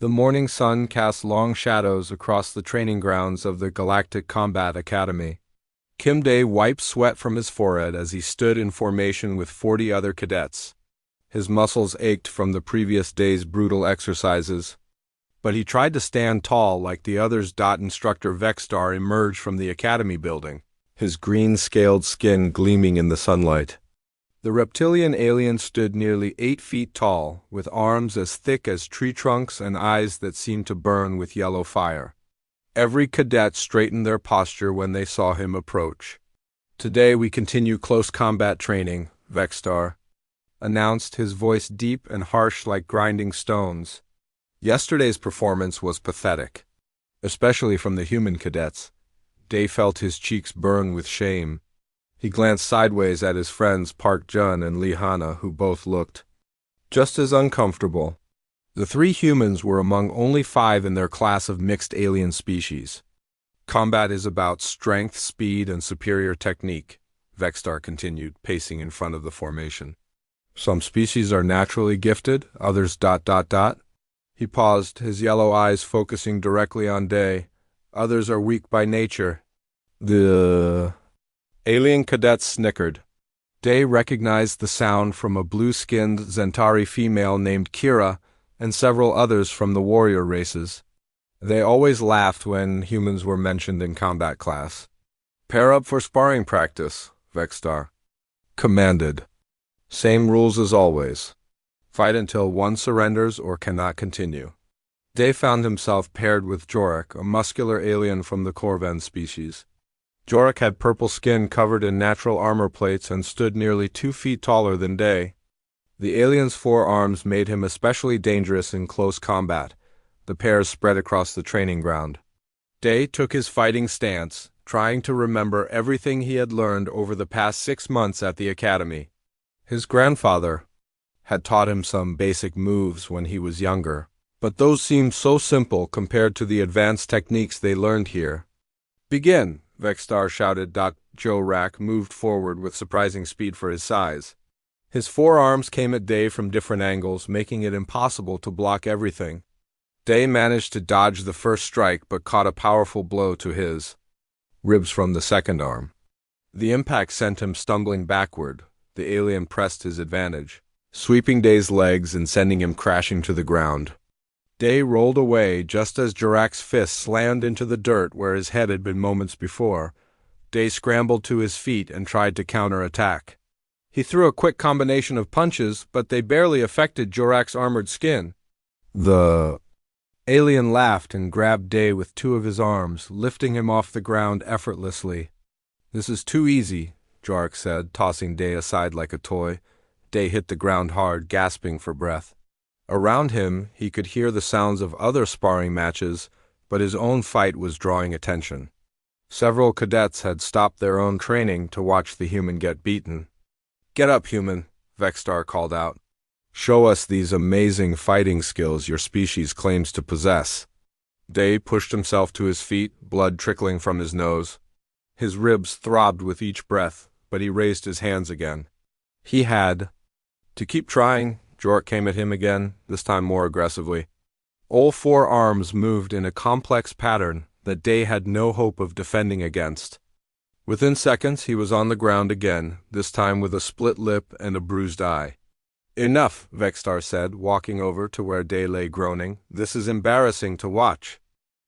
The morning sun cast long shadows across the training grounds of the Galactic Combat Academy. Kim Day wiped sweat from his forehead as he stood in formation with 40 other cadets. His muscles ached from the previous day's brutal exercises, but he tried to stand tall like the others. Instructor Vexstar emerged from the academy building, his green-scaled skin gleaming in the sunlight. The reptilian alien stood nearly 8 feet tall, with arms as thick as tree trunks and eyes that seemed to burn with yellow fire. Every cadet straightened their posture when they saw him approach. "Today we continue close combat training," Vexstar announced, his voice deep and harsh like grinding stones. Yesterday's performance was pathetic, especially from the human cadets. Day felt his cheeks burn with shame. He glanced sideways at his friends Park Jun and Lee Hana, who both looked just as uncomfortable. The 3 humans were among only 5 in their class of mixed alien species. "Combat is about strength, speed, and superior technique," Vexstar continued, pacing in front of the formation. "Some species are naturally gifted, others ... He paused, his yellow eyes focusing directly on Day. "Others are weak by nature." The alien cadets snickered. Day recognized the sound from a blue-skinned Zentari female named Kira and several others from the warrior races. They always laughed when humans were mentioned in combat class. "Pair up for sparring practice," Vexstar commanded. "Same rules as always. Fight until one surrenders or cannot continue." Day found himself paired with Jorik, a muscular alien from the Corvan species. Jorik had purple skin covered in natural armor plates and stood nearly 2 feet taller than Day. The alien's 4 arms made him especially dangerous in close combat. The pairs spread across the training ground. Day took his fighting stance, trying to remember everything he had learned over the past 6 months at the academy. His grandfather had taught him some basic moves when he was younger, but those seemed so simple compared to the advanced techniques they learned here. "Begin!" Vexstar shouted. Jorak moved forward with surprising speed for his size. His 4 arms came at Day from different angles, making it impossible to block everything. Day managed to dodge the first strike but caught a powerful blow to his ribs from the second arm. The impact sent him stumbling backward. The alien pressed his advantage, sweeping Day's legs and sending him crashing to the ground. Day rolled away just as Jorak's fist slammed into the dirt where his head had been moments before. Day scrambled to his feet and tried to counterattack. He threw a quick combination of punches, but they barely affected Jorak's armored skin. The alien laughed and grabbed Day with 2 of his arms, lifting him off the ground effortlessly. "This is too easy," Jorik said, tossing Day aside like a toy. Day hit the ground hard, gasping for breath. Around him, he could hear the sounds of other sparring matches, but his own fight was drawing attention. Several cadets had stopped their own training to watch the human get beaten. "Get up, human," Vexstar called out. "Show us these amazing fighting skills your species claims to possess." Day pushed himself to his feet, blood trickling from his nose. His ribs throbbed with each breath, but he raised his hands again. He had to keep trying. Jorik came at him again, this time more aggressively. All 4 arms moved in a complex pattern that Day had no hope of defending against. Within seconds, he was on the ground again, this time with a split lip and a bruised eye. "Enough," Vexstar said, walking over to where Day lay groaning. "This is embarrassing to watch."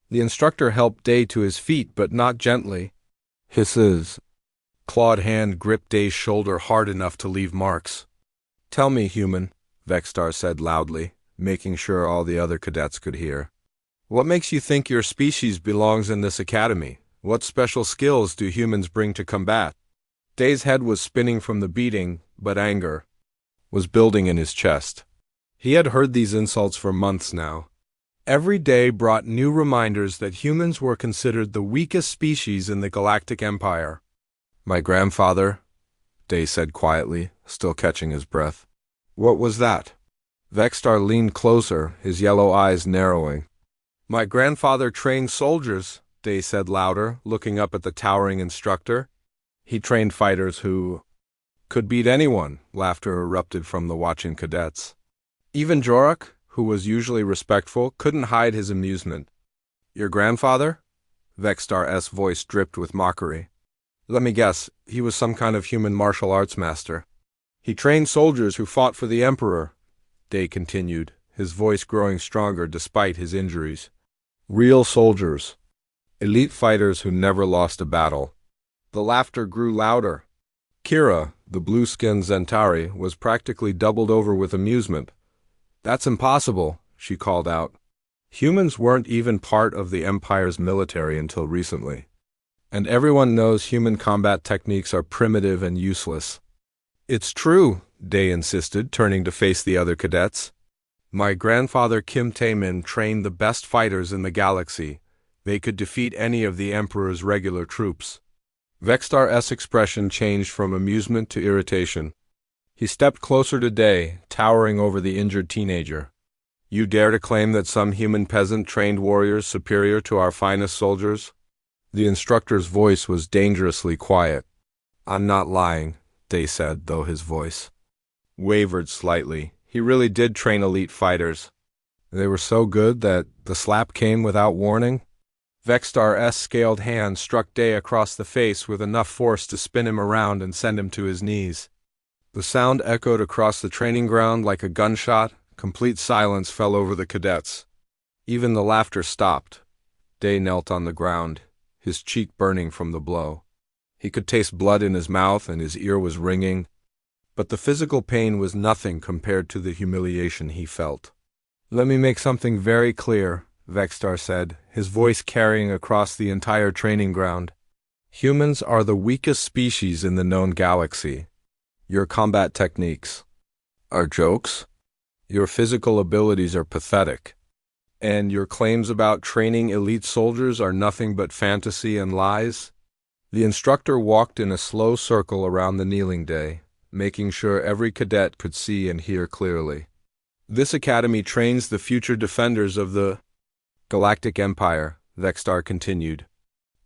The instructor helped Day to his feet, but not gently. His clawed hand gripped Day's shoulder hard enough to leave marks. "Tell me, human," Vexstar said loudly, making sure all the other cadets could hear. "What makes you think your species belongs in this academy? What special skills do humans bring to combat?" Day's head was spinning from the beating, but anger was building in his chest. He had heard these insults for months now. Every day brought new reminders that humans were considered the weakest species in the Galactic Empire. "My grandfather," Day said quietly, still catching his breath. "What was that?" Vexstar leaned closer, his yellow eyes narrowing. "My grandfather trained soldiers," Day said louder, looking up at the towering instructor. "He trained fighters who could beat anyone," laughter erupted from the watching cadets. "Even Jorik, who was usually respectful, couldn't hide his amusement. "Your grandfather?" Vextar's voice dripped with mockery. "Let me guess, he was some kind of human martial arts master." "He trained soldiers who fought for the Emperor," Day continued, his voice growing stronger despite his injuries. "Real soldiers. Elite fighters who never lost a battle." The laughter grew louder. Kira, the blue-skinned Zentari, was practically doubled over with amusement. "That's impossible," she called out. "Humans weren't even part of the Empire's military until recently. And everyone knows human combat techniques are primitive and useless." "It's true," Day insisted, turning to face the other cadets. "My grandfather Kim Tae-min trained the best fighters in the galaxy. They could defeat any of the Emperor's regular troops." Vextar's expression changed from amusement to irritation. He stepped closer to Day, towering over the injured teenager. "You dare to claim that some human peasant trained warriors superior to our finest soldiers?" The instructor's voice was dangerously quiet. "I'm not lying," Day said, though his voice wavered slightly. "He really did train elite fighters. They were so good that the slap came without warning." Vextar's scaled hand struck Day across the face with enough force to spin him around and send him to his knees. The sound echoed across the training ground like a gunshot. Complete silence fell over the cadets. Even the laughter stopped. Day knelt on the ground, his cheek burning from the blow. He could taste blood in his mouth and his ear was ringing. But the physical pain was nothing compared to the humiliation he felt. "Let me make something very clear," Vextar said, his voice carrying across the entire training ground. "Humans are the weakest species in the known galaxy. Your combat techniques are jokes. Your physical abilities are pathetic. And your claims about training elite soldiers are nothing but fantasy and lies." The instructor walked in a slow circle around the kneeling Day, making sure every cadet could see and hear clearly. "This academy trains the future defenders of the Galactic Empire," Vextar continued.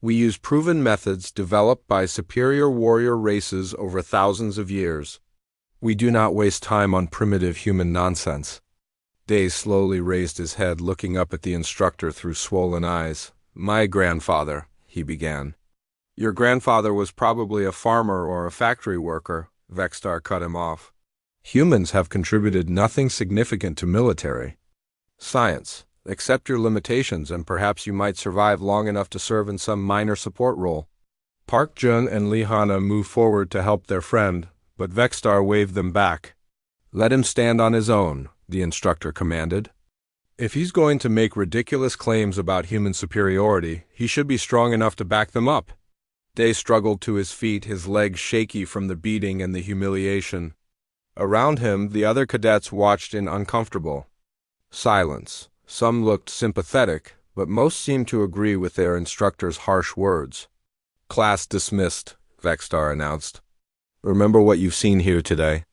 "We use proven methods developed by superior warrior races over thousands of years. We do not waste time on primitive human nonsense." Day slowly raised his head, looking up at the instructor through swollen eyes. "My grandfather," he began. "Your grandfather was probably a farmer or a factory worker," Vextar cut him off. "Humans have contributed nothing significant to military science. Accept your limitations and perhaps you might survive long enough to serve in some minor support role." Park Jun and Lee Hana moved forward to help their friend, but Vextar waved them back. "Let him stand on his own," the instructor commanded. "If he's going to make ridiculous claims about human superiority, he should be strong enough to back them up." Day struggled to his feet, his legs shaky from the beating and the humiliation. Around him, the other cadets watched in uncomfortable silence. Some looked sympathetic, but most seemed to agree with their instructor's harsh words. "Class dismissed," Vextar announced. "Remember what you've seen here today.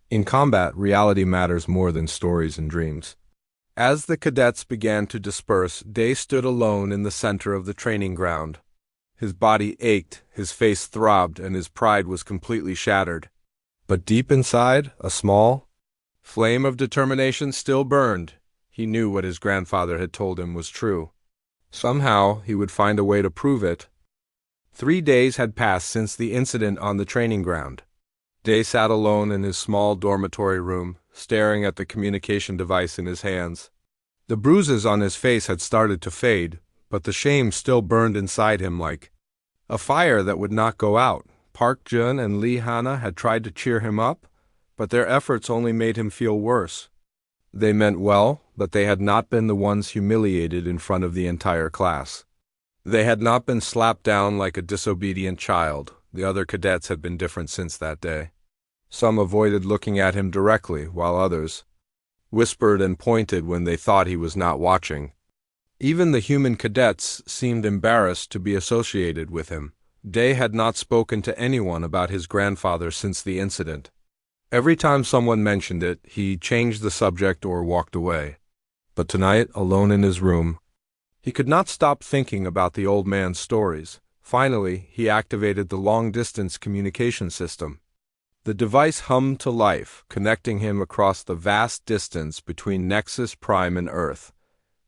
In combat, reality matters more than stories and dreams." As the cadets began to disperse, Day stood alone in the center of the training ground. His body ached, his face throbbed, and his pride was completely shattered. But deep inside, a small flame of determination still burned. He knew what his grandfather had told him was true. Somehow, he would find a way to prove it. 3 days had passed since the incident on the training ground. Day sat alone in his small dormitory room, staring at the communication device in his hands. The bruises on his face had started to fade, but the shame still burned inside him like a fire that would not go out. Park Jun and Lee Hana had tried to cheer him up, but their efforts only made him feel worse. They meant well, but they had not been the ones humiliated in front of the entire class. They had not been slapped down like a disobedient child. The other cadets had been different since that day. Some avoided looking at him directly, while others whispered and pointed when they thought he was not watching. Even the human cadets seemed embarrassed to be associated with him. Day had not spoken to anyone about his grandfather since the incident. Every time someone mentioned it, he changed the subject or walked away. But tonight, alone in his room, he could not stop thinking about the old man's stories. Finally, he activated the long-distance communication system. The device hummed to life, connecting him across the vast distance between Nexus Prime and Earth.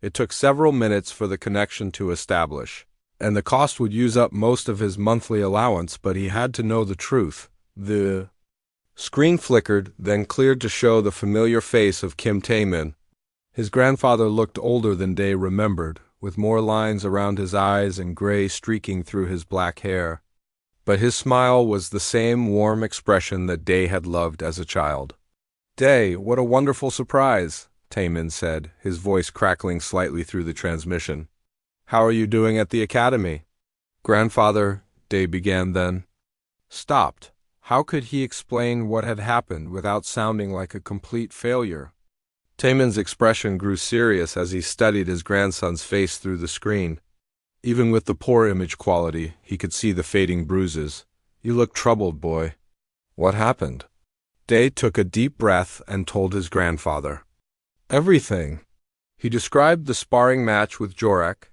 It took several minutes for the connection to establish, and the cost would use up most of his monthly allowance, but he had to know the truth. The screen flickered, then cleared to show the familiar face of Kim Tae-min. His grandfather looked older than Day remembered, with more lines around his eyes and gray streaking through his black hair. But his smile was the same warm expression that Day had loved as a child. "Day, what a wonderful surprise," Taemin said, his voice crackling slightly through the transmission. "How are you doing at the academy?" "Grandfather," Day began then. Stopped. How could he explain what had happened without sounding like a complete failure? Taemin's expression grew serious as he studied his grandson's face through the screen. Even with the poor image quality, he could see the fading bruises. "You look troubled, boy." "What happened?" Day took a deep breath and told his grandfather. Everything. He described the sparring match with Jorek,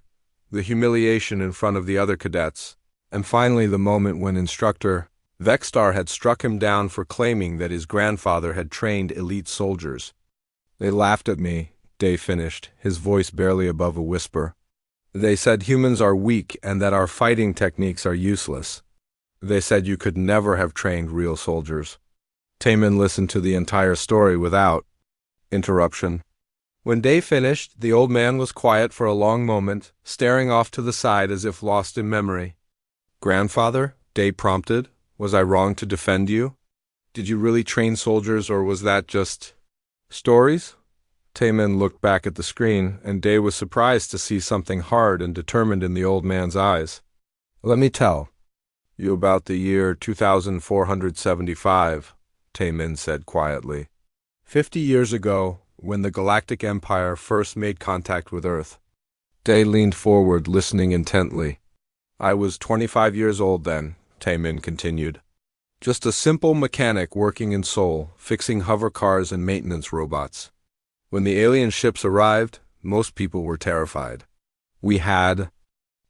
the humiliation in front of the other cadets, and finally the moment when instructor Vexstar had struck him down for claiming that his grandfather had trained elite soldiers. "They laughed at me," Day finished, his voice barely above a whisper. "They said humans are weak and that our fighting techniques are useless. They said you could never have trained real soldiers." Taemin listened to the entire story without interruption. When Day finished, the old man was quiet for a long moment, staring off to the side as if lost in memory. "Grandfather," Day prompted, "was I wrong to defend you? Did you really train soldiers, or was that just stories?" Taemin looked back at the screen, and Day was surprised to see something hard and determined in the old man's eyes. "Let me tell you about the year 2475, Taemin said quietly. 50 years ago, when the Galactic Empire first made contact with Earth. Day leaned forward, listening intently. "I was 25 years old then," Taemin continued. "Just a simple mechanic working in Seoul, fixing hover cars and maintenance robots. When the alien ships arrived, most people were terrified. We had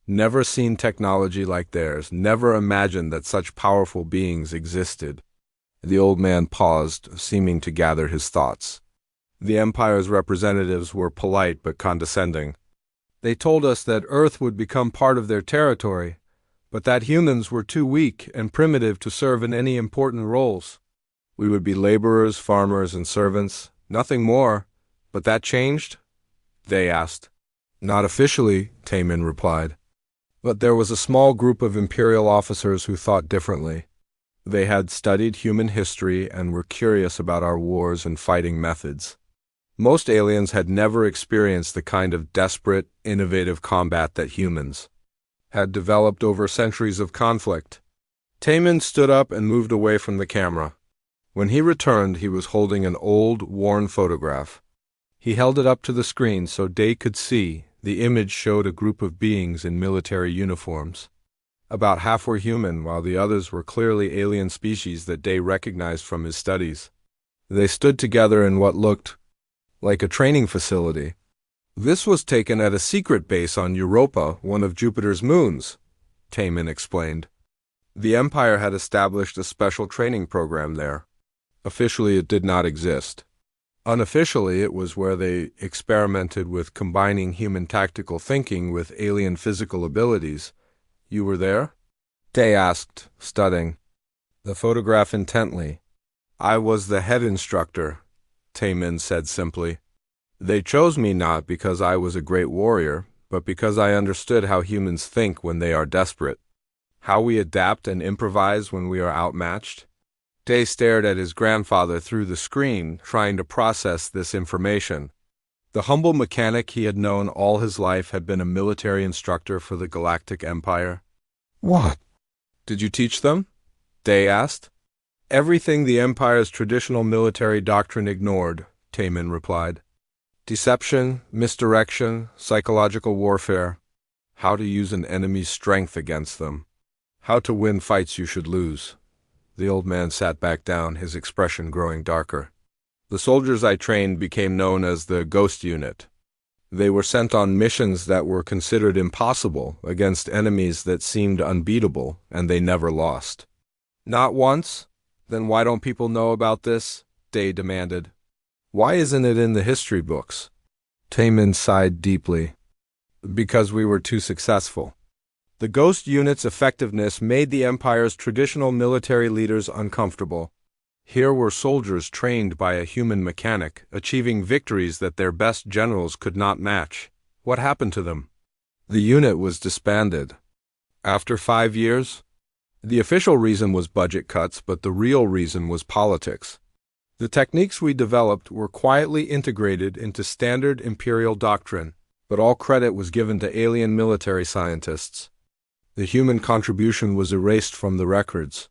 never seen technology like theirs, never imagined that such powerful beings existed." The old man paused, seeming to gather his thoughts. The Empire's representatives were polite but condescending. "They told us that Earth would become part of their territory, but that humans were too weak and primitive to serve in any important roles. We would be laborers, farmers, and servants, nothing more. But that changed?" they asked. "Not officially," Taemin replied. "But there was a small group of Imperial officers who thought differently. They had studied human history and were curious about our wars and fighting methods. Most aliens had never experienced the kind of desperate, innovative combat that humans had developed over centuries of conflict." Taemin stood up and moved away from the camera. When he returned, he was holding an old, worn photograph. He held it up to the screen so Day could see. The image showed a group of beings in military uniforms. About half were human, while the others were clearly alien species that Day recognized from his studies. They stood together in what looked like a training facility. "This was taken at a secret base on Europa, one of Jupiter's moons," Taemin explained. "The Empire had established a special training program there. Officially, it did not exist. Unofficially, it was where they experimented with combining human tactical thinking with alien physical abilities. You were there?" Day asked, studying the photograph intently. "I was the head instructor," Taemin said simply. "They chose me not because I was a great warrior, but because I understood how humans think when they are desperate, how we adapt and improvise when we are outmatched." Day stared at his grandfather through the screen, trying to process this information. The humble mechanic he had known all his life had been a military instructor for the Galactic Empire. "What did you teach them?" Day asked. "Everything the Empire's traditional military doctrine ignored," Taemin replied. "Deception, misdirection, psychological warfare, how to use an enemy's strength against them, how to win fights you should lose." The old man sat back down, his expression growing darker. "The soldiers I trained became known as the Ghost Unit. They were sent on missions that were considered impossible against enemies that seemed unbeatable, and they never lost." "Not once?" Then why don't people know about this? Day demanded. Why isn't it in the history books? Taemin sighed deeply. Because we were too successful. The ghost unit's effectiveness made the Empire's traditional military leaders uncomfortable. Here were soldiers trained by a human mechanic, achieving victories that their best generals could not match. What happened to them? The unit was disbanded. After 5 years? The official reason was budget cuts, but the real reason was politics. The techniques we developed were quietly integrated into standard imperial doctrine, but all credit was given to alien military scientists. The human contribution was erased from the records.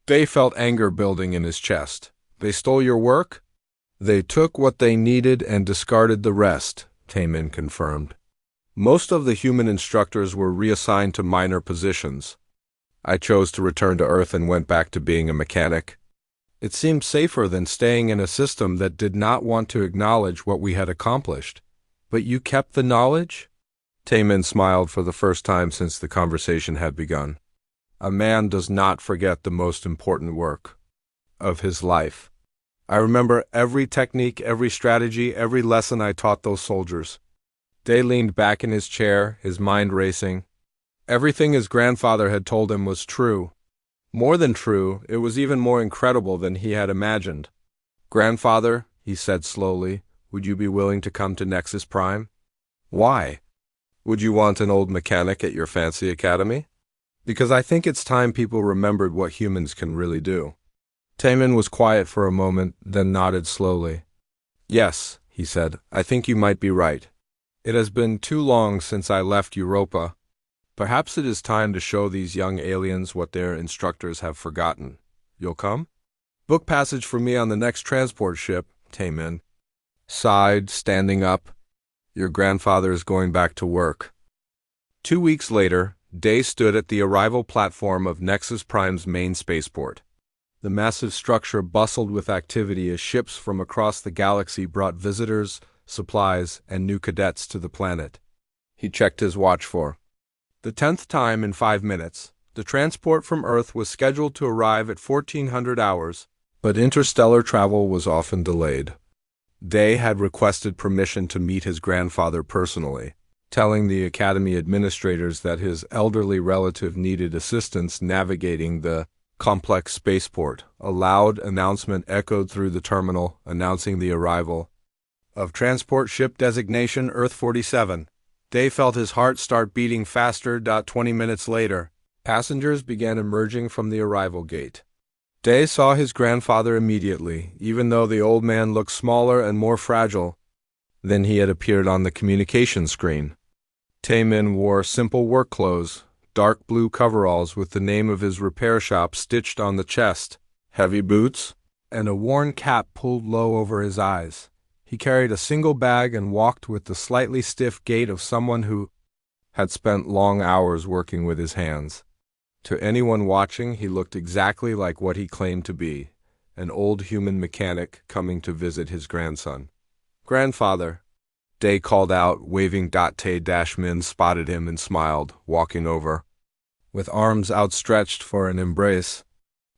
Day felt anger building in his chest. They stole your work? They took what they needed and discarded the rest, Taemin confirmed. Most of the human instructors were reassigned to minor positions. I chose to return to Earth and went back to being a mechanic. It seemed safer than staying in a system that did not want to acknowledge what we had accomplished. But you kept the knowledge? Taemin smiled for the first time since the conversation had begun. A man does not forget the most important work of his life. I remember every technique, every strategy, every lesson I taught those soldiers. Day leaned back in his chair, his mind racing. Everything his grandfather had told him was true. More than true, it was even more incredible than he had imagined. Grandfather, he said slowly, would you be willing to come to Nexus Prime? Why? Would you want an old mechanic at your fancy academy? Because I think it's time people remembered what humans can really do. Taemin was quiet for a moment, then nodded slowly. Yes, he said, I think you might be right. It has been too long since I left Europa. Perhaps it is time to show these young aliens what their instructors have forgotten. You'll come? Book passage for me on the next transport ship, Taemin sighed, standing up. Your grandfather is going back to work. 2 weeks later, Day stood at the arrival platform of Nexus Prime's main spaceport. The massive structure bustled with activity as ships from across the galaxy brought visitors, supplies, and new cadets to the planet. He checked his watch for the 10th time in 5 minutes. The transport from Earth was scheduled to arrive at 1400 hours, but interstellar travel was often delayed. Day had requested permission to meet his grandfather personally, telling the Academy administrators that his elderly relative needed assistance navigating the complex spaceport. A loud announcement echoed through the terminal, announcing the arrival of transport ship designation Earth 47. Day felt his heart start beating faster. 20 minutes later, passengers began emerging from the arrival gate. Day saw his grandfather immediately, even though the old man looked smaller and more fragile than he had appeared on the communication screen. Taemin wore simple work clothes, dark blue coveralls with the name of his repair shop stitched on the chest, heavy boots, and a worn cap pulled low over his eyes. He carried a single bag and walked with the slightly stiff gait of someone who had spent long hours working with his hands. To anyone watching, he looked exactly like what he claimed to be, an old human mechanic coming to visit his grandson. Grandfather, Day called out, waving. Tae-min spotted him and smiled, walking over, with arms outstretched for an embrace.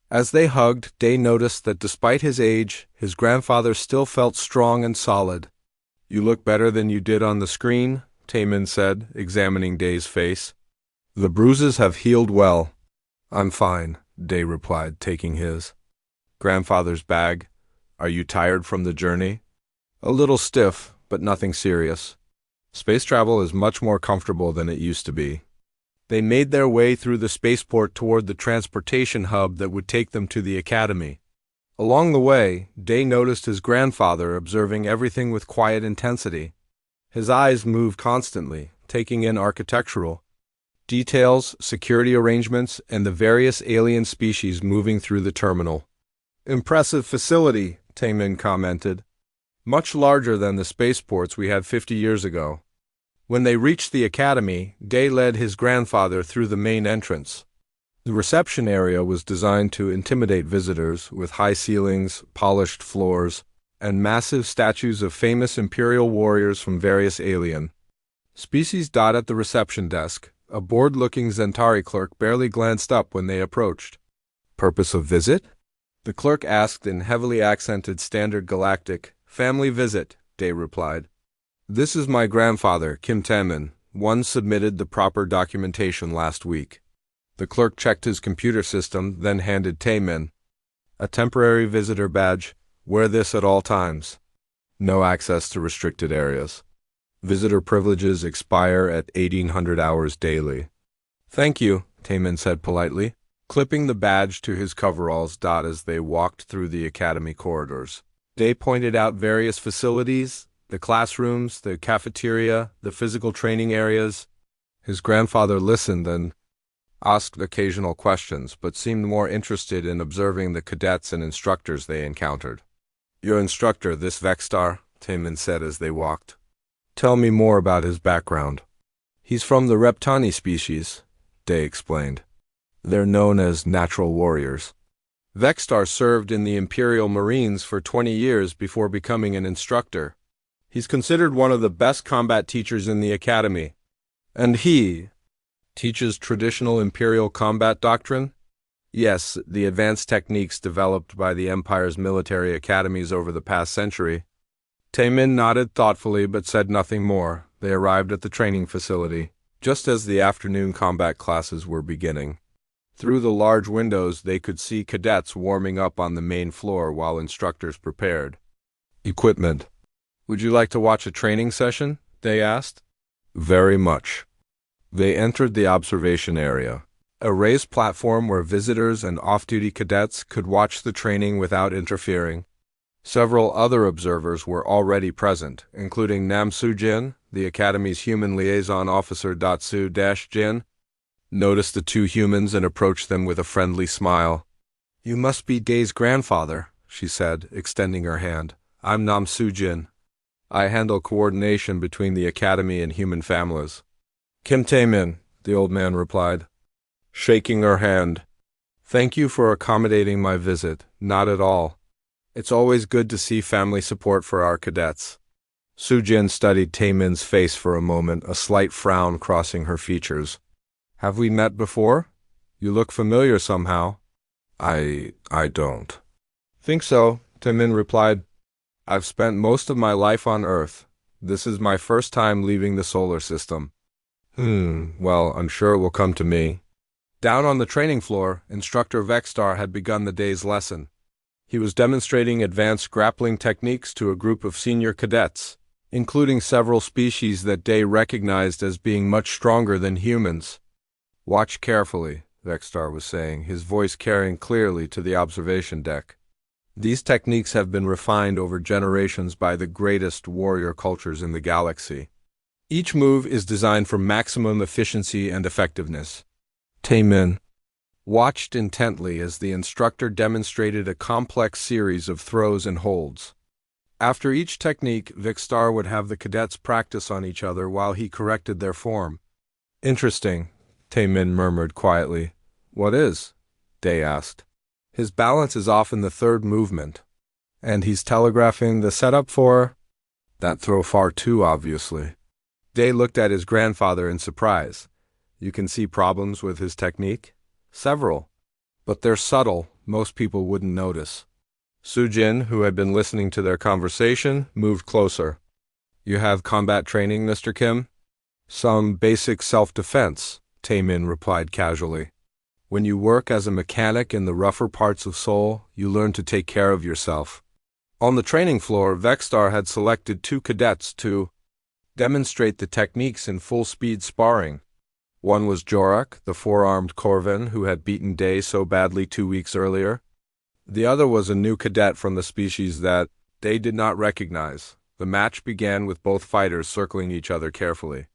As they hugged, Day noticed that despite his age, his grandfather still felt strong and solid. You look better than you did on the screen, Taemin said, examining Day's face. The bruises have healed well. I'm fine, Day replied, taking his grandfather's bag. Are you tired from the journey? A little stiff, but nothing serious. Space travel is much more comfortable than it used to be. They made their way through the spaceport toward the transportation hub that would take them to the Academy. Along the way, Day noticed his grandfather observing everything with quiet intensity. His eyes moved constantly, taking in architectural details, security arrangements, and the various alien species moving through the terminal. Impressive facility, Taemin commented. Much larger than the spaceports we had 50 years ago. When they reached the Academy, Day led his grandfather through the main entrance. The reception area was designed to intimidate visitors, with high ceilings, polished floors, and massive statues of famous imperial warriors from various alien species. At the reception desk, a bored-looking Zentari clerk barely glanced up when they approached. Purpose of visit? The clerk asked in heavily accented standard galactic. Family visit, Day replied. This is my grandfather, Kim Taemin. One submitted the proper documentation last week. The clerk checked his computer system, then handed Taemin a temporary visitor badge. Wear this at all times. No access to restricted areas. Visitor privileges expire at 1800 hours daily. Thank you, Taemin said politely, clipping the badge to his coveralls. As they walked through the academy corridors, Day pointed out various facilities, the classrooms, the cafeteria, the physical training areas. His grandfather listened and asked occasional questions, but seemed more interested in observing the cadets and instructors they encountered. Your instructor, this Vextar, Taemin said as they walked. Tell me more about his background. He's from the Reptani species, Day explained. They're known as natural warriors. Vextar served in the Imperial Marines for 20 years before becoming an instructor. He's considered one of the best combat teachers in the academy. And he teaches traditional Imperial combat doctrine? Yes, the advanced techniques developed by the Empire's military academies over the past century. Taemin nodded thoughtfully but said nothing more. They arrived at the training facility, just as the afternoon combat classes were beginning. Through the large windows they could see cadets warming up on the main floor while instructors prepared. Equipment. Would you like to watch a training session? They asked. Very much. They entered the observation area, a raised platform where visitors and off-duty cadets could watch the training without interfering. Several other observers were already present, including Nam Soo-jin, the Academy's human liaison officer. Soo-jin noticed the two humans and approached them with a friendly smile. You must be Day's grandfather, she said, extending her hand. I'm Nam Soo-jin. I handle coordination between the Academy and human families. Kim Taemin, the old man replied, shaking her hand. Thank you for accommodating my visit. Not at all. It's always good to see family support for our cadets. Soo-jin studied Taemin's face for a moment, a slight frown crossing her features. Have we met before? You look familiar somehow. I don't think so, Taemin replied. I've spent most of my life on Earth. This is my first time leaving the solar system. Well, I'm sure it will come to me. Down on the training floor, Instructor Vextar had begun the day's lesson. He was demonstrating advanced grappling techniques to a group of senior cadets, including several species that Day recognized as being much stronger than humans. Watch carefully, Vextar was saying, his voice carrying clearly to the observation deck. These techniques have been refined over generations by the greatest warrior cultures in the galaxy. Each move is designed for maximum efficiency and effectiveness. Taemin watched intently as the instructor demonstrated a complex series of throws and holds. After each technique, Vextar would have the cadets practice on each other while he corrected their form. Interesting, Taemin murmured quietly. What is? Day asked. His balance is off in the third movement. And he's telegraphing the setup for that throw far too obviously. Day looked at his grandfather in surprise. You can see problems with his technique? Several. But they're subtle, most people wouldn't notice. Soo-jin, who had been listening to their conversation, moved closer. You have combat training, Mr. Kim? Some basic self-defense, Taemin replied casually. When you work as a mechanic in the rougher parts of Seoul, you learn to take care of yourself. On the training floor, Vextar had selected 2 cadets to demonstrate the techniques in full-speed sparring. One was Jorak, the 4-armed Corvan who had beaten Day so badly 2 weeks earlier. The other was a new cadet from the species that Day did not recognize. The match began with both fighters circling each other carefully.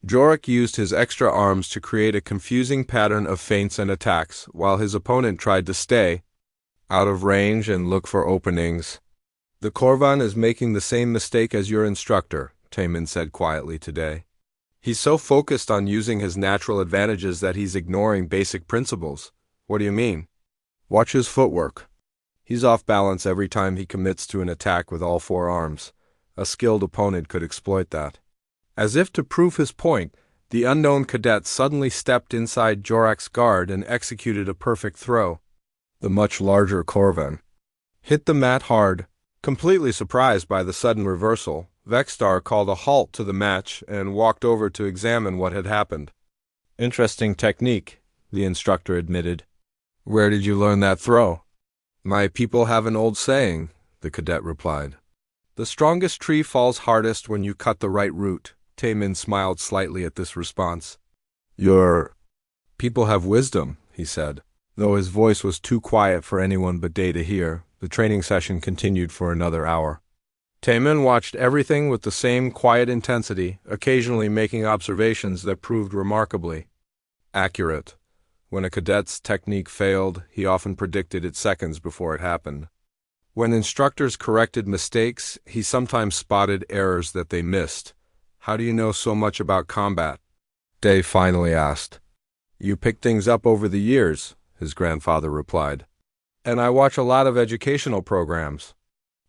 Jorak used his extra arms to create a confusing pattern of feints and attacks, while his opponent tried to stay out of range and look for openings. The Corvan is making the same mistake as your instructor, Taemin said quietly today. He's so focused on using his natural advantages that he's ignoring basic principles. What do you mean? Watch his footwork. He's off balance every time he commits to an attack with all 4 arms. A skilled opponent could exploit that. As if to prove his point, the unknown cadet suddenly stepped inside Jorak's guard and executed a perfect throw. The much larger Corvan hit the mat hard. Completely surprised by the sudden reversal, Vexstar called a halt to the match and walked over to examine what had happened. Interesting technique, the instructor admitted. Where did you learn that throw? My people have an old saying, the cadet replied. The strongest tree falls hardest when you cut the right root. Taemin smiled slightly at this response. Your people have wisdom, he said. Though his voice was too quiet for anyone but Day to hear, the training session continued for another hour. Taemin watched everything with the same quiet intensity, occasionally making observations that proved remarkably accurate. When a cadet's technique failed, he often predicted it seconds before it happened. When instructors corrected mistakes, he sometimes spotted errors that they missed. How do you know so much about combat? Day finally asked. You picked things up over the years, his grandfather replied. And I watch a lot of educational programs.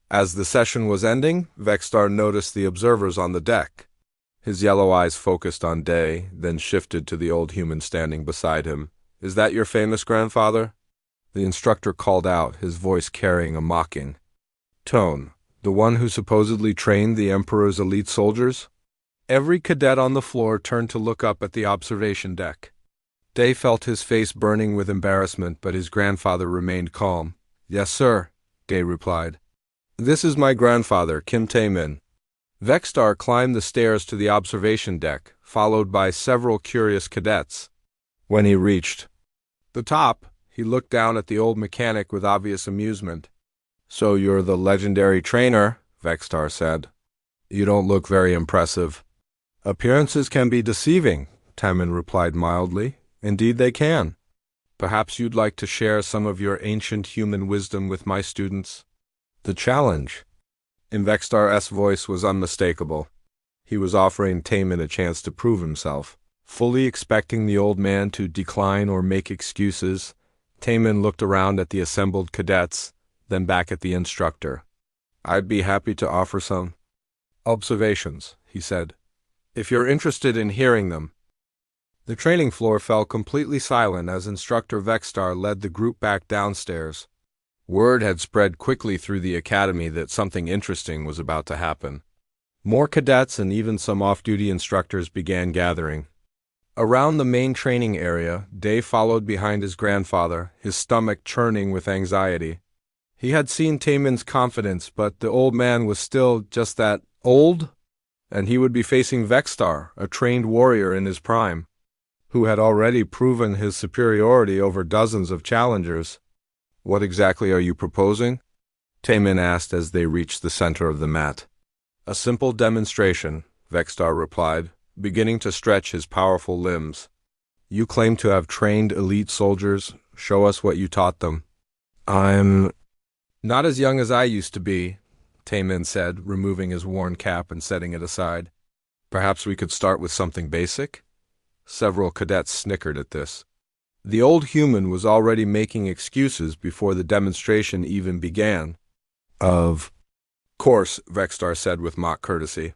As the session was ending, Vexstar noticed the observers on the deck. His yellow eyes focused on Day, then shifted to the old human standing beside him. Is that your famous grandfather? The instructor called out, his voice carrying a mocking tone. The one who supposedly trained the Emperor's elite soldiers? Every cadet on the floor turned to look up at the observation deck. Day felt his face burning with embarrassment, but his grandfather remained calm. Yes, sir, Day replied. This is my grandfather, Kim Taemin. Vexstar climbed the stairs to the observation deck, followed by several curious cadets. When he reached the top, he looked down at the old mechanic with obvious amusement. So you're the legendary trainer, Vexstar said. You don't look very impressive. Appearances can be deceiving, Taemin replied mildly. Indeed they can. Perhaps you'd like to share some of your ancient human wisdom with my students? The challenge in Vexstar's voice was unmistakable. He was offering Taemin a chance to prove himself. Fully expecting the old man to decline or make excuses, Taemin looked around at the assembled cadets, then back at the instructor. I'd be happy to offer some observations, he said, if you're interested in hearing them. The training floor fell completely silent as Instructor Vexstar led the group back downstairs. Word had spread quickly through the academy that something interesting was about to happen. More cadets and even some off-duty instructors began gathering. Around the main training area, Day followed behind his grandfather, his stomach churning with anxiety. He had seen Taemin's confidence, but the old man was still just that old, and he would be facing Vexstar, a trained warrior in his prime, who had already proven his superiority over dozens of challengers. What exactly are you proposing? Taemin asked as they reached the center of the mat. A simple demonstration, Vexstar replied, beginning to stretch his powerful limbs. You claim to have trained elite soldiers. Show us what you taught them. I'm not as young as I used to be, Taemin said, removing his worn cap and setting it aside. Perhaps we could start with something basic? Several cadets snickered at this. The old human was already making excuses before the demonstration even began. Of course, Vexstar said with mock courtesy.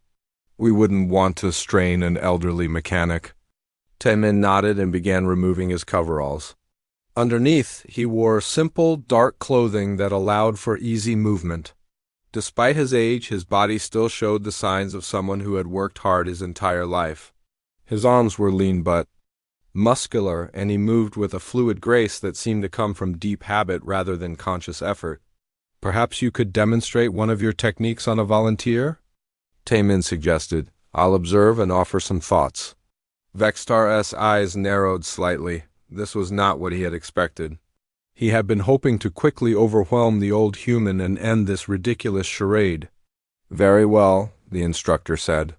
We wouldn't want to strain an elderly mechanic. Taemin nodded and began removing his coveralls. Underneath, he wore simple, dark clothing that allowed for easy movement. Despite his age, his body still showed the signs of someone who had worked hard his entire life. His arms were lean but muscular, and he moved with a fluid grace that seemed to come from deep habit rather than conscious effort. Perhaps you could demonstrate one of your techniques on a volunteer? Taemin suggested. I'll observe and offer some thoughts. Vexstar's eyes narrowed slightly. This was not what he had expected. He had been hoping to quickly overwhelm the old human and end this ridiculous charade. Very well, the instructor said.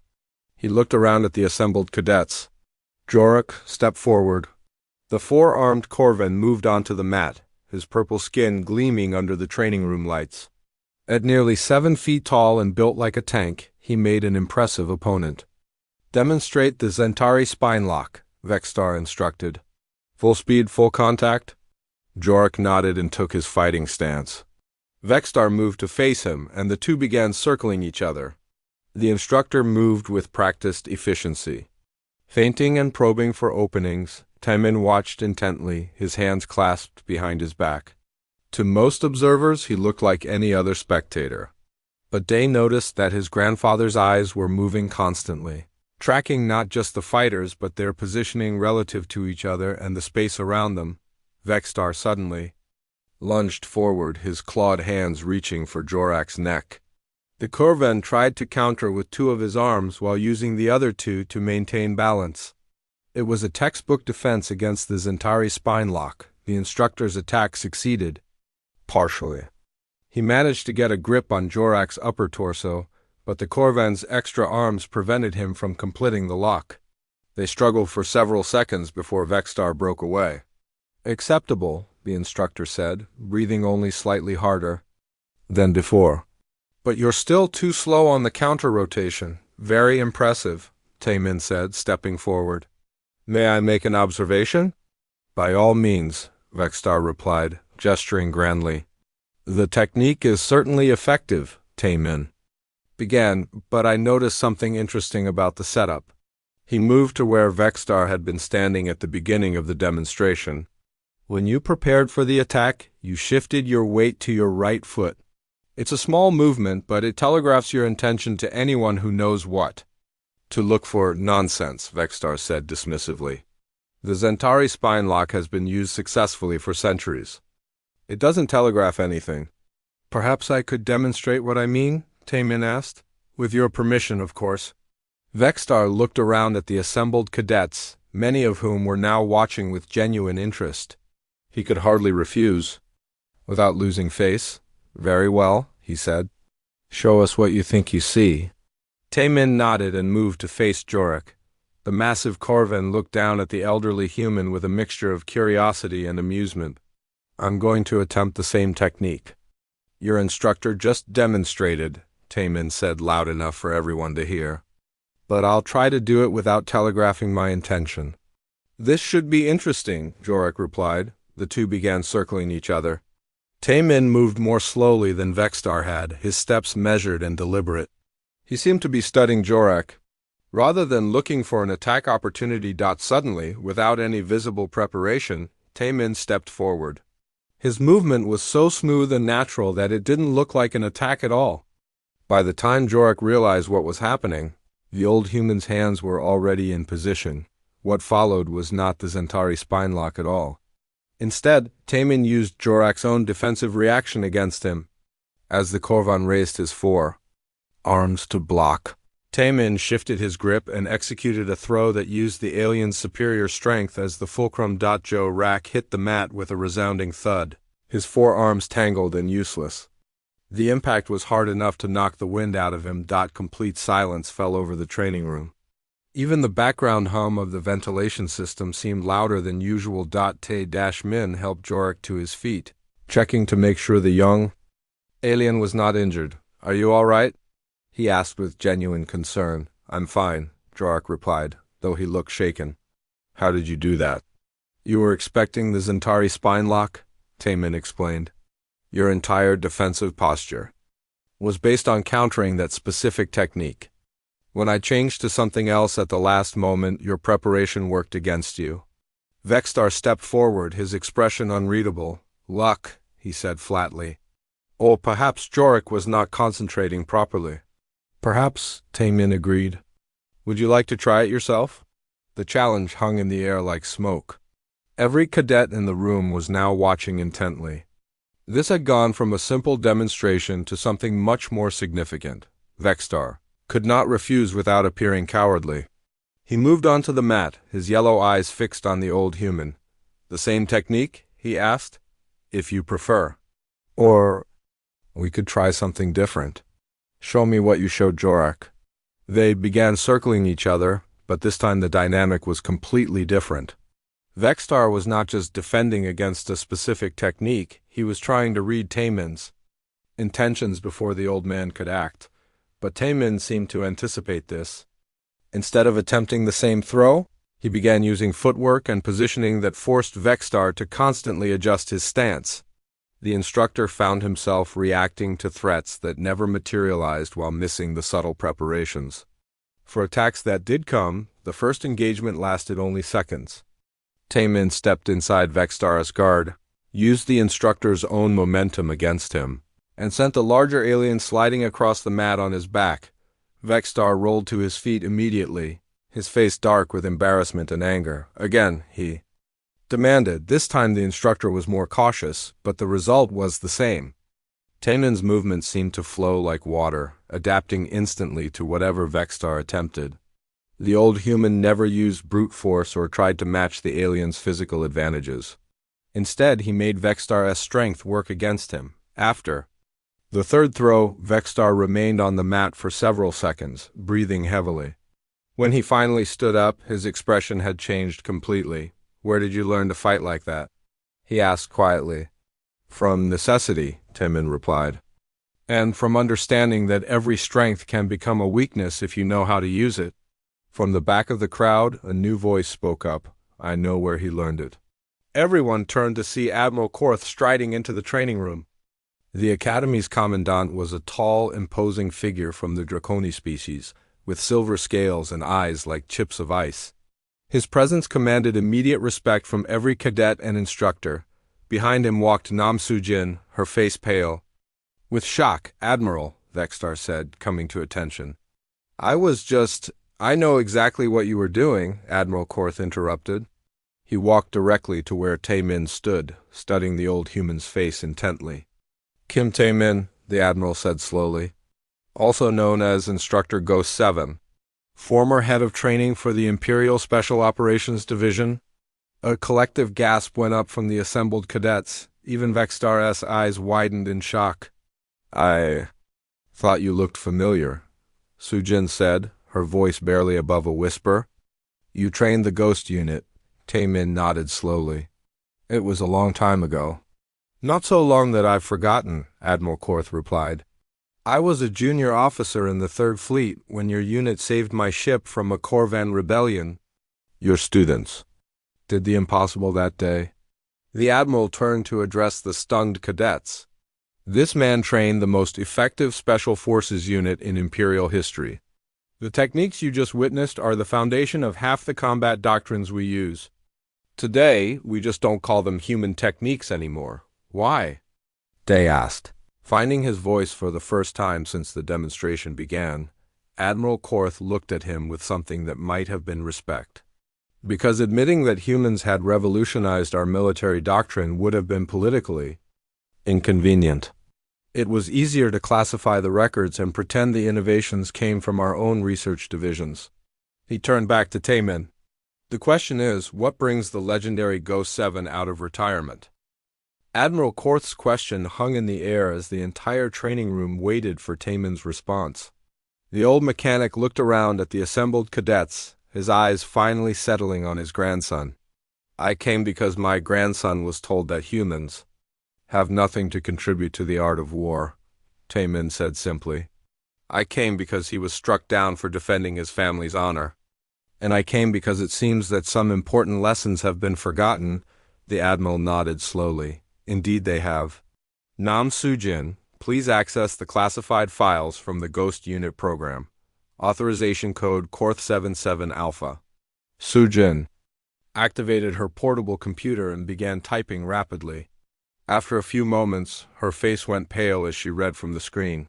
He looked around at the assembled cadets. Jorok, step forward. The four-armed Corvan moved onto the mat, his purple skin gleaming under the training room lights. At nearly 7 feet tall and built like a tank, he made an impressive opponent. Demonstrate the Zentari spine lock, Vexstar instructed. Full speed, full contact? Jorok nodded and took his fighting stance. Vexstar moved to face him, and the two began circling each other. The instructor moved with practiced efficiency. Feinting and probing for openings, Taemin watched intently, his hands clasped behind his back. To most observers, he looked like any other spectator. But Day noticed that his grandfather's eyes were moving constantly, tracking not just the fighters but their positioning relative to each other and the space around them. Vextar suddenly lunged forward, his clawed hands reaching for Jorak's neck. The Corvan tried to counter with two of his arms while using the other two to maintain balance. It was a textbook defense against the Zentari spine lock. The instructor's attack succeeded, partially. He managed to get a grip on Jorak's upper torso, but the Corvan's extra arms prevented him from completing the lock. They struggled for several seconds before Vextar broke away. "Acceptable," the instructor said, breathing only slightly harder than before. "But you're still too slow on the counter-rotation. Very impressive," Taemin said, stepping forward. "May I make an observation?" "By all means," Vextar replied, gesturing grandly. "The technique is certainly effective," Taemin began, "but I noticed something interesting about the setup." He moved to where Vextar had been standing at the beginning of the demonstration. "When you prepared for the attack, you shifted your weight to your right foot. It's a small movement, but it telegraphs your intention to anyone who knows what to look for." "Nonsense," Vextar said dismissively. "The Zentari spine lock has been used successfully for centuries. It doesn't telegraph anything." "Perhaps I could demonstrate what I mean?" Taemin asked. "With your permission, of course." Vextar looked around at the assembled cadets, many of whom were now watching with genuine interest. He could hardly refuse. Without losing face, "Very well," he said. "Show us what you think you see." Taemin nodded and moved to face Jorak. The massive Corvan looked down at the elderly human with a mixture of curiosity and amusement. "I'm going to attempt the same technique your instructor just demonstrated," Taemin said loud enough for everyone to hear. "But I'll try to do it without telegraphing my intention." "This should be interesting," Jorak replied. The two began circling each other. Taemin moved more slowly than Vextar had, his steps measured and deliberate. He seemed to be studying Jorak. Rather than looking for an attack opportunity. Suddenly, without any visible preparation, Taemin stepped forward. His movement was so smooth and natural that it didn't look like an attack at all. By the time Jorak realized what was happening, the old human's hands were already in position. What followed was not the Zentari spine lock at all. Instead, Taemin used Jorak's own defensive reaction against him. As the Corvan raised his arms to block, Taemin shifted his grip and executed a throw that used the alien's superior strength as the fulcrum. Jorak hit the mat with a resounding thud, his forearms tangled and useless. The impact was hard enough to knock the wind out of him. Complete silence fell over the training room. Even the background hum of the ventilation system seemed louder than usual. Tae-Min helped Jorak to his feet, checking to make sure the young alien was not injured. "Are you all right?" he asked with genuine concern. "I'm fine," Jorak replied, though he looked shaken. "How did you do that?" "You were expecting the Zentari spine lock," Taemin explained. "Your entire defensive posture was based on countering that specific technique. When I changed to something else at the last moment, your preparation worked against you." Vextar stepped forward, his expression unreadable. "Luck," he said flatly. Or perhaps Jorak was not concentrating properly. "Perhaps," Taemin agreed. "Would you like to try it yourself?" The challenge hung in the air like smoke. Every cadet in the room was now watching intently. This had gone from a simple demonstration to something much more significant. Vextar could not refuse without appearing cowardly. He moved onto the mat, his yellow eyes fixed on the old human. "The same technique?" he asked. "If you prefer. Or we could try something different. Show me what you showed Jorak." They began circling each other, but this time the dynamic was completely different. Vextar was not just defending against a specific technique, he was trying to read Taemin's intentions before the old man could act. But Taemin seemed to anticipate this. Instead of attempting the same throw, he began using footwork and positioning that forced Vextar to constantly adjust his stance. The instructor found himself reacting to threats that never materialized while missing the subtle preparations. For attacks that did come, the first engagement lasted only seconds. Taemin stepped inside Vextar's guard, used the instructor's own momentum against him, and sent a larger alien sliding across the mat on his back. Vexstar rolled to his feet immediately, his face dark with embarrassment and anger. Again, he demanded. This time the instructor was more cautious, but the result was the same. Taemin's movements seemed to flow like water, adapting instantly to whatever Vexstar attempted. The old human never used brute force or tried to match the alien's physical advantages. Instead, he made Vexstar's strength work against him. After the third throw, Vexstar remained on the mat for several seconds, breathing heavily. When he finally stood up, his expression had changed completely. "Where did you learn to fight like that?" he asked quietly. "From necessity," Taemin replied. "And from understanding that every strength can become a weakness if you know how to use it." From the back of the crowd, a new voice spoke up. "I know where he learned it." Everyone turned to see Admiral Korth striding into the training room. The Academy's commandant was a tall, imposing figure from the Draconi species, with silver scales and eyes like chips of ice. His presence commanded immediate respect from every cadet and instructor. Behind him walked Nam Soo-jin, her face pale. With shock, "Admiral," Vexstar said, coming to attention. I know exactly what you were doing," Admiral Korth interrupted. He walked directly to where Taemin stood, studying the old human's face intently. "Kim Taemin," the Admiral said slowly, "also known as Instructor Ghost 7, former head of training for the Imperial Special Operations Division." A collective gasp went up from the assembled cadets. Even Vexstar's eyes widened in shock. "I thought you looked familiar," Soo-jin said, her voice barely above a whisper. "You trained the Ghost Unit." Taemin nodded slowly. "It was a long time ago." "Not so long that I've forgotten," Admiral Korth replied. "I was a junior officer in the Third Fleet when your unit saved my ship from a Corvan rebellion." "Your students did the impossible that day." The Admiral turned to address the stunned cadets. "This man trained the most effective Special Forces unit in Imperial history. The techniques you just witnessed are the foundation of half the combat doctrines we use. Today, we just don't call them human techniques anymore." "Why?" Day asked. Finding his voice for the first time since the demonstration began, Admiral Korth looked at him with something that might have been respect. "Because admitting that humans had revolutionized our military doctrine would have been politically inconvenient. It was easier to classify the records and pretend the innovations came from our own research divisions." He turned back to Taemin. "The question is, what brings the legendary Ghost 7 out of retirement?" Admiral Korth's question hung in the air as the entire training room waited for Taemin's response. The old mechanic looked around at the assembled cadets, his eyes finally settling on his grandson. "I came because my grandson was told that humans have nothing to contribute to the art of war," Taemin said simply. "I came because he was struck down for defending his family's honor. And I came because it seems that some important lessons have been forgotten." The Admiral nodded slowly. "Indeed they have. Nam Soo-jin, please access the classified files from the Ghost Unit program. Authorization code Korth77 Alpha." Soo-jin activated her portable computer and began typing rapidly. After a few moments, her face went pale as she read from the screen.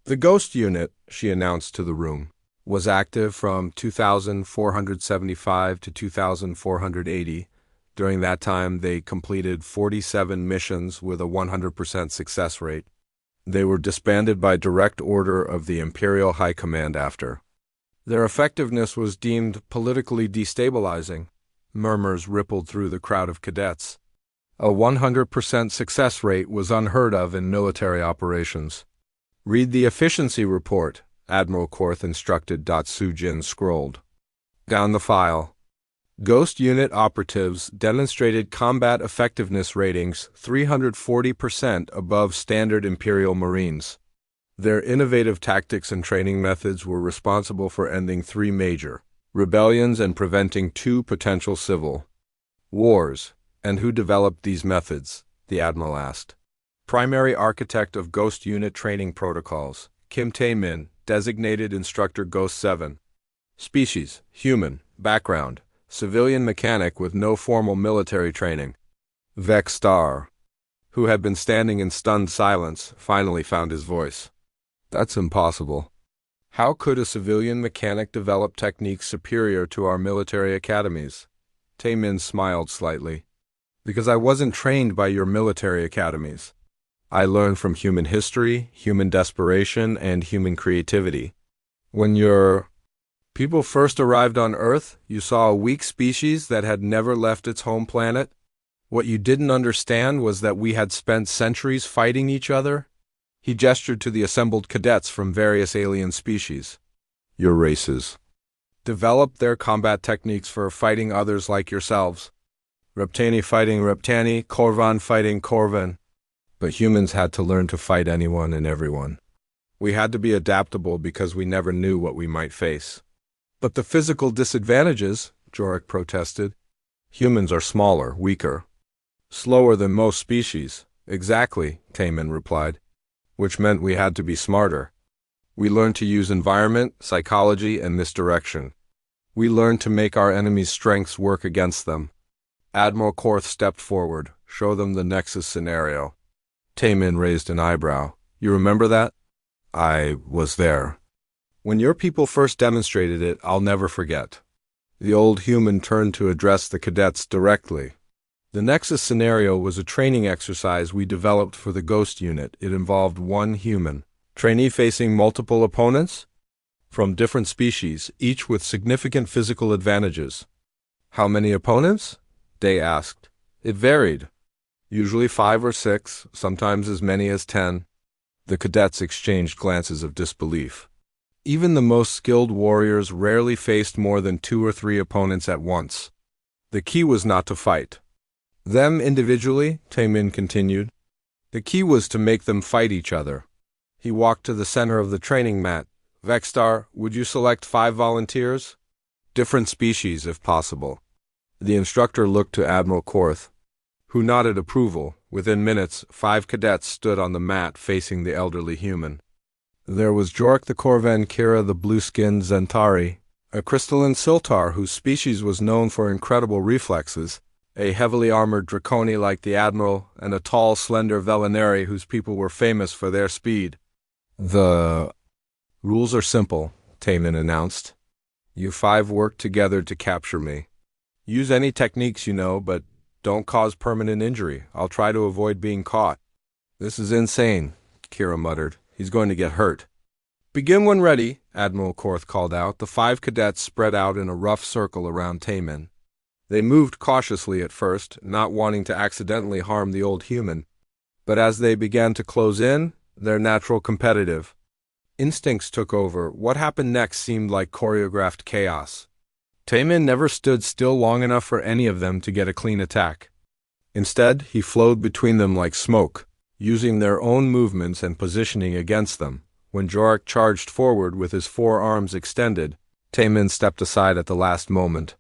"The Ghost Unit," she announced to the room, "was active from 2475 to 2480. During that time, they completed 47 missions with a 100% success rate. They were disbanded by direct order of the Imperial High Command after. Their effectiveness was deemed politically destabilizing." Murmurs rippled through the crowd of cadets. A 100% success rate was unheard of in military operations. "Read the efficiency report," Admiral Korth instructed. Soo-jin scrolled down the file. Ghost Unit operatives demonstrated combat effectiveness ratings 340% above standard Imperial Marines. Their innovative tactics and training methods were responsible for ending 3 major rebellions and preventing 2 potential civil wars. "And who developed these methods?" the Admiral asked. "Primary architect of Ghost Unit training protocols, Kim Taemin, designated Instructor Ghost 7. Species, human. Background, civilian mechanic with no formal military training. Vexstar." who had been standing in stunned silence, finally found his voice. That's impossible. How could a civilian mechanic develop techniques superior to our military academies? Taemin smiled slightly. Because I wasn't trained by your military academies. I learned from human history, human desperation, and human creativity. When your people first arrived on Earth, you saw a weak species that had never left its home planet. What you didn't understand was that we had spent centuries fighting each other. He gestured to the assembled cadets from various alien species. Your races developed their combat techniques for fighting others like yourselves. Reptani fighting Reptani, Korvan fighting Korvan. But humans had to learn to fight anyone and everyone. We had to be adaptable because we never knew what we might face. But the physical disadvantages, Jorik protested. Humans are smaller, weaker. Slower than most species. Exactly, Taemin replied. Which meant we had to be smarter. We learned to use environment, psychology, and misdirection. We learned to make our enemies' strengths work against them. Admiral Korth stepped forward. Show them the Nexus scenario. Taemin raised an eyebrow. You remember that? I was there. When your people first demonstrated it, I'll never forget. The old human turned to address the cadets directly. The Nexus scenario was a training exercise we developed for the Ghost Unit. It involved one human trainee facing multiple opponents from different species, each with significant physical advantages. How many opponents? Day asked. It varied. Usually 5 or 6, sometimes as many as 10. The cadets exchanged glances of disbelief. Even the most skilled warriors rarely faced more than 2 or 3 opponents at once. The key was not to fight them individually, Taemin continued. The key was to make them fight each other. He walked to the center of the training mat. Vextar, would you select 5 volunteers? Different species, if possible. The instructor looked to Admiral Korth, who nodded approval. Within minutes, 5 cadets stood on the mat facing the elderly human. There was Jorik the Korvan, Kira the blue-skinned Zentari, a crystalline Siltar whose species was known for incredible reflexes, a heavily armored Draconi like the Admiral, and a tall, slender Velinari whose people were famous for their speed. The rules are simple, Taemin announced. You 5 work together to capture me. Use any techniques you know, but don't cause permanent injury. I'll try to avoid being caught. This is insane, Kira muttered. He's going to get hurt. Begin when ready, Admiral Korth called out. The 5 cadets spread out in a rough circle around Taemin. They moved cautiously at first, not wanting to accidentally harm the old human. But as they began to close in, their natural competitive instincts took over. What happened next seemed like choreographed chaos. Taemin never stood still long enough for any of them to get a clean attack. Instead, he flowed between them like smoke, using their own movements and positioning against them. When Jorik charged forward with his 4 arms extended, Taemin stepped aside at the last moment.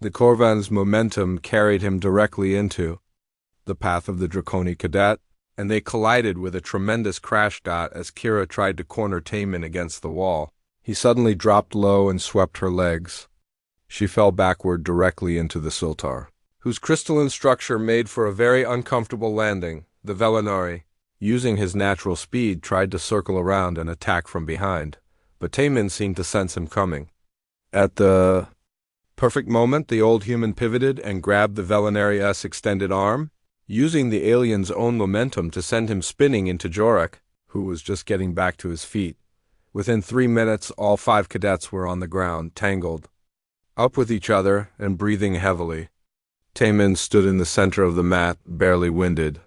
The Korvan's momentum carried him directly into the path of the Draconi cadet, and they collided with a tremendous crash dot as Kira tried to corner Taemin against the wall. He suddenly dropped low and swept her legs. She fell backward directly into the Siltar, whose crystalline structure made for a very uncomfortable landing. The Velinari, using his natural speed, tried to circle around and attack from behind, but Taemin seemed to sense him coming. At the perfect moment, the old human pivoted and grabbed the Velinari's extended arm, using the alien's own momentum to send him spinning into Jorik, who was just getting back to his feet. Within 3 minutes, all 5 cadets were on the ground, tangled up with each other and breathing heavily. Taemin stood in the center of the mat, barely winded.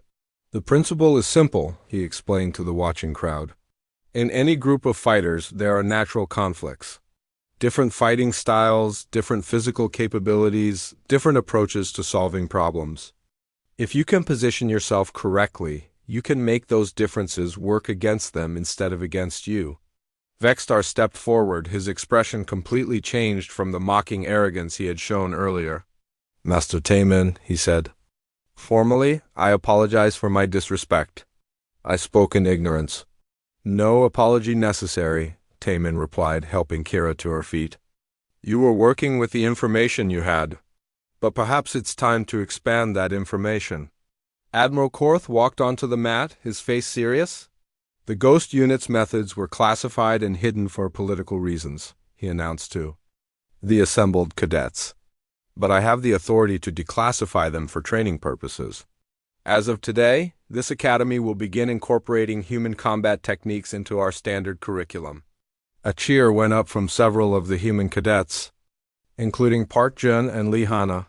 The principle is simple, he explained to the watching crowd. In any group of fighters, there are natural conflicts. Different fighting styles, different physical capabilities, different approaches to solving problems. If you can position yourself correctly, you can make those differences work against them instead of against you. Vextar stepped forward, his expression completely changed from the mocking arrogance he had shown earlier. Master Taemin, he said. Formally, I apologize for my disrespect. I spoke in ignorance. No apology necessary, Taemin replied, helping Kira to her feet. You were working with the information you had, but perhaps it's time to expand that information. Admiral Korth walked onto the mat, his face serious. The Ghost Unit's methods were classified and hidden for political reasons, he announced to the assembled cadets. But I have the authority to declassify them for training purposes. As of today, this academy will begin incorporating human combat techniques into our standard curriculum. A cheer went up from several of the human cadets, including Park Jun and Lee Hana.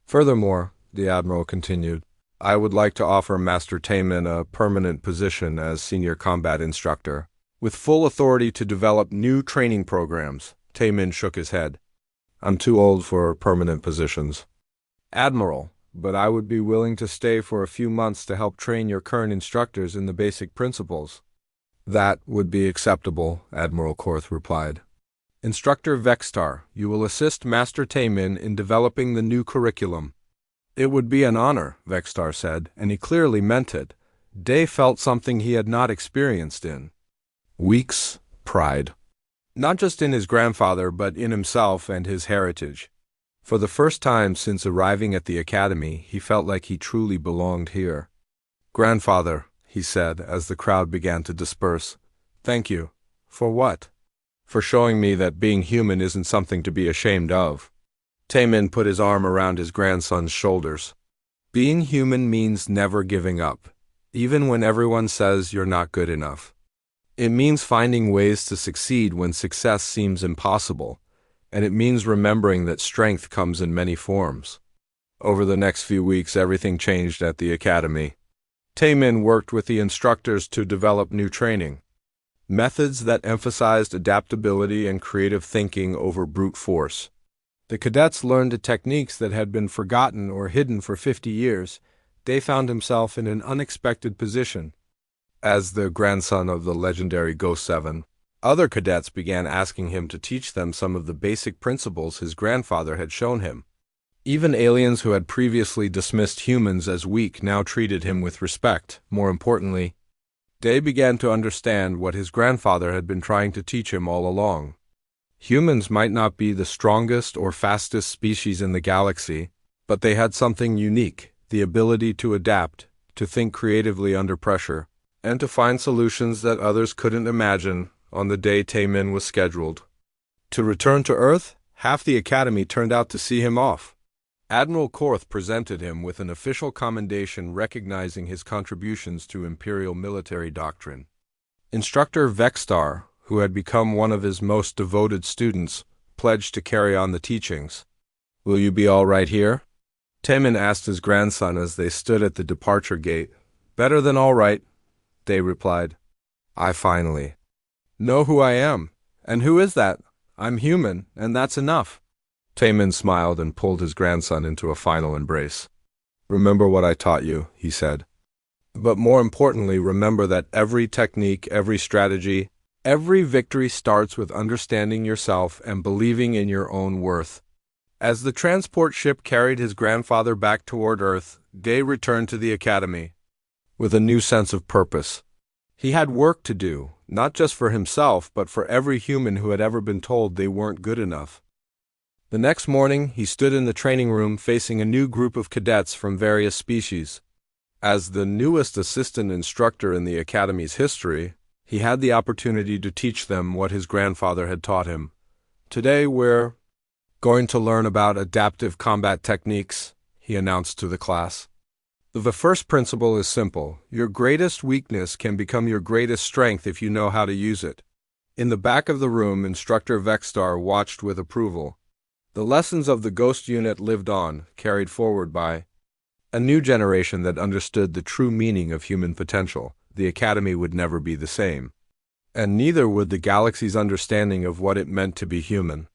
Furthermore, the Admiral continued, I would like to offer Master Taemin a permanent position as Senior Combat Instructor, with full authority to develop new training programs. Taemin shook his head. I'm too old for permanent positions. Admiral, but I would be willing to stay for a few months to help train your current instructors in the basic principles. That would be acceptable, Admiral Korth replied. Instructor Vextar, you will assist Master Taemin in developing the new curriculum. It would be an honor, Vextar said, and he clearly meant it. Day felt something he had not experienced in weeks: pride. Not just in his grandfather, but in himself and his heritage. For the first time since arriving at the academy, he felt like he truly belonged here. Grandfather, he said as the crowd began to disperse, thank you. For what? For showing me that being human isn't something to be ashamed of. Taemin put his arm around his grandson's shoulders. Being human means never giving up, even when everyone says you're not good enough. It means finding ways to succeed when success seems impossible, and it means remembering that strength comes in many forms. Over the next few weeks, everything changed at the academy. Taemin worked with the instructors to develop new training, methods that emphasized adaptability and creative thinking over brute force. The cadets learned the techniques that had been forgotten or hidden for 50 years. Day found himself in an unexpected position. As the grandson of the legendary Ghost 7, other cadets began asking him to teach them some of the basic principles his grandfather had shown him. Even aliens who had previously dismissed humans as weak now treated him with respect. More importantly, Day began to understand what his grandfather had been trying to teach him all along. Humans might not be the strongest or fastest species in the galaxy, but they had something unique, the ability to adapt, to think creatively under pressure, and to find solutions that others couldn't imagine. On the day Taemin was scheduled to return to Earth, half the academy turned out to see him off. Admiral Korth presented him with an official commendation recognizing his contributions to Imperial military doctrine. Instructor Vextar, who had become one of his most devoted students, pledged to carry on the teachings. Will you be all right here? Taemin asked his grandson as they stood at the departure gate. Better than all right, Day replied. I finally know who I am. And who is that? I'm human, and that's enough. Taemin smiled and pulled his grandson into a final embrace. Remember what I taught you, he said. But more importantly, remember that every technique, every strategy, every victory starts with understanding yourself and believing in your own worth. As the transport ship carried his grandfather back toward Earth, Day returned to the academy with a new sense of purpose. He had work to do, not just for himself, but for every human who had ever been told they weren't good enough. The next morning, he stood in the training room facing a new group of cadets from various species. As the newest assistant instructor in the academy's history, he had the opportunity to teach them what his grandfather had taught him. Today we're going to learn about adaptive combat techniques, he announced to the class. The first principle is simple. Your greatest weakness can become your greatest strength if you know how to use it. In the back of the room, Instructor Vextar watched with approval. The lessons of the Ghost Unit lived on, carried forward by a new generation that understood the true meaning of human potential. The Academy would never be the same. And neither would the galaxy's understanding of what it meant to be human.